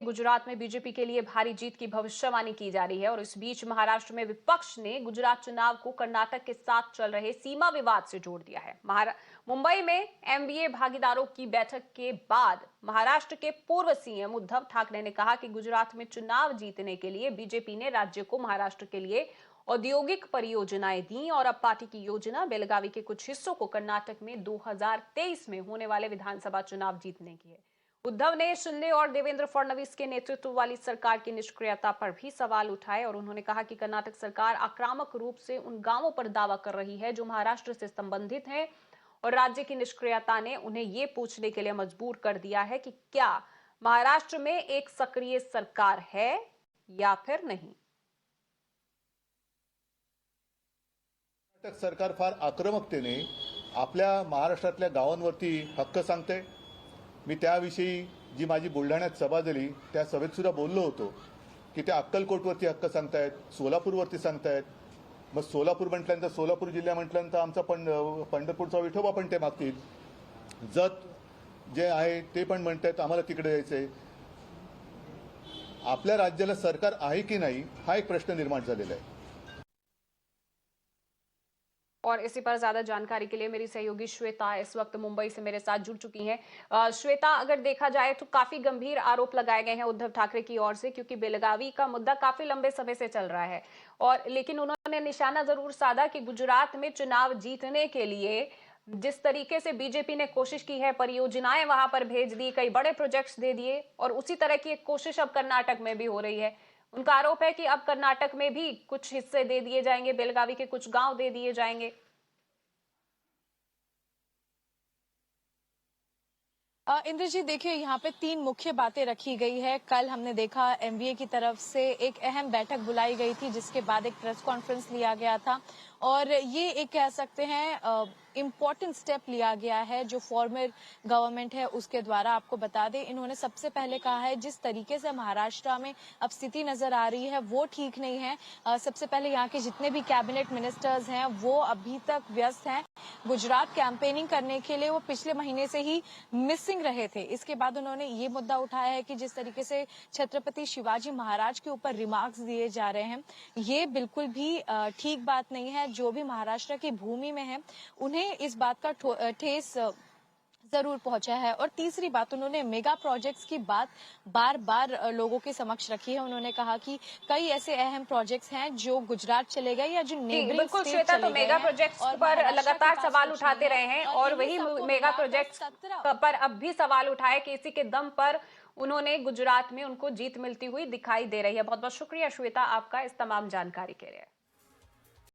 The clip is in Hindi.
गुजरात में बीजेपी के लिए भारी जीत की भविष्यवाणी की जा रही है और इस बीच महाराष्ट्र में विपक्ष ने गुजरात चुनाव को कर्नाटक के साथ चल रहे सीमा विवाद से जोड़ दिया है। मुंबई में एमबीए भागीदारों की बैठक के बाद महाराष्ट्र के पूर्व सीएम उद्धव ठाकरे ने कहा कि गुजरात में चुनाव जीतने के लिए बीजेपी ने राज्य को महाराष्ट्र के लिए औद्योगिक परियोजनाएं दी और अब पार्टी की योजना बेलगावी के कुछ हिस्सों को कर्नाटक में 2023 में होने वाले विधानसभा चुनाव जीतने की है। उद्धव ने शिंदे और देवेंद्र फडणवीस के नेतृत्व वाली सरकार की निष्क्रियता पर भी सवाल उठाए और उन्होंने कहा कि कर्नाटक सरकार आक्रामक रूप से उन गांवों पर दावा कर रही है जो महाराष्ट्र से संबंधित हैं और राज्य की निष्क्रियता ने उन्हें ये पूछने के लिए मजबूर कर दिया है कि क्या महाराष्ट्र में एक सक्रिय सरकार है या फिर नहीं। कर्नाटक सरकार फार आक्रमकतेने आपल्या महाराष्ट्रातल्या गावांवरती हक्क सांगते। मी त्याविषयी जी माझी बुलढाण्यात सभा झाली त्या सभेत सुद्धा बोललो होतो की ते अक्कलकोटवरती हक्क सांगतायत, सोलापूरवरती सांगतायत। मग सोलापूर म्हटल्यानंतर सोलापूर जिल्हा म्हटल्यानंतर आमचा पंढरपूरचा विठोबा पण ते मागतील। जत जे आहे ते पण म्हणतात आम्हाला तिकडे यायचंय। आपल्या राज्याला सरकार आहे की नाही हा एक प्रश्न निर्माण झालेला आहे। और इसी पर ज्यादा जानकारी के लिए मेरी सहयोगी श्वेता इस वक्त मुंबई से मेरे साथ जुड़ चुकी हैं। श्वेता, अगर देखा जाए तो काफी गंभीर आरोप लगाए गए हैं उद्धव ठाकरे की ओर से, क्योंकि बेलगावी का मुद्दा काफी लंबे समय से चल रहा है और लेकिन उन्होंने निशाना जरूर साधा कि गुजरात में चुनाव जीतने के लिए जिस तरीके से बीजेपी ने कोशिश की है, परियोजनाएं वहां पर भेज दी, कई बड़े प्रोजेक्ट्स दे दिए और उसी तरह की एक कोशिश अब कर्नाटक में भी हो रही है। उनका आरोप है कि अब कर्नाटक में भी कुछ हिस्से दे दिए जाएंगे, बेलगावी के कुछ गांव दे दिए जाएंगे। इंद्रजीत, देखिए यहाँ पे 3 मुख्य बातें रखी गई है। कल हमने देखा एमबीए की तरफ से एक अहम बैठक बुलाई गई थी जिसके बाद एक प्रेस कॉन्फ्रेंस लिया गया था और ये एक कह सकते हैं इम्पोर्टेंट स्टेप लिया गया है जो फॉर्मर गवर्नमेंट है उसके द्वारा। आपको बता दें, इन्होंने सबसे पहले कहा है जिस तरीके से महाराष्ट्र में अब स्थिति नजर आ रही है वो ठीक नहीं है। सबसे पहले यहाँ के जितने भी कैबिनेट मिनिस्टर्स हैं वो अभी तक व्यस्त हैं। गुजरात कैंपेनिंग करने के लिए वो पिछले महीने से ही मिसिंग रहे थे। इसके बाद उन्होंने ये मुद्दा उठाया है कि जिस तरीके से छत्रपति शिवाजी महाराज के ऊपर रिमार्क्स दिए जा रहे हैं ये बिल्कुल भी ठीक बात नहीं है। जो भी महाराष्ट्र की भूमि में है उन्हें इस बात का ठेस जरूर पहुंचा है। और तीसरी बात, उन्होंने मेगा प्रोजेक्ट्स की बात बार बार लोगों के समक्ष रखी है। उन्होंने कहा कि कई ऐसे अहम प्रोजेक्ट्स हैं जो गुजरात चले गए या जो नेबरिंग बिल्कुल श्वेता, तो मेगा प्रोजेक्ट्स पर लगातार सवाल उठाते रहे हैं और वही मेगा प्रोजेक्ट्स पर अब भी सवाल उठाए कि इसी के दम पर उन्होंने गुजरात में उनको जीत मिलती हुई दिखाई दे रही है। बहुत बहुत शुक्रिया श्वेता आपका इस तमाम जानकारी के लिए।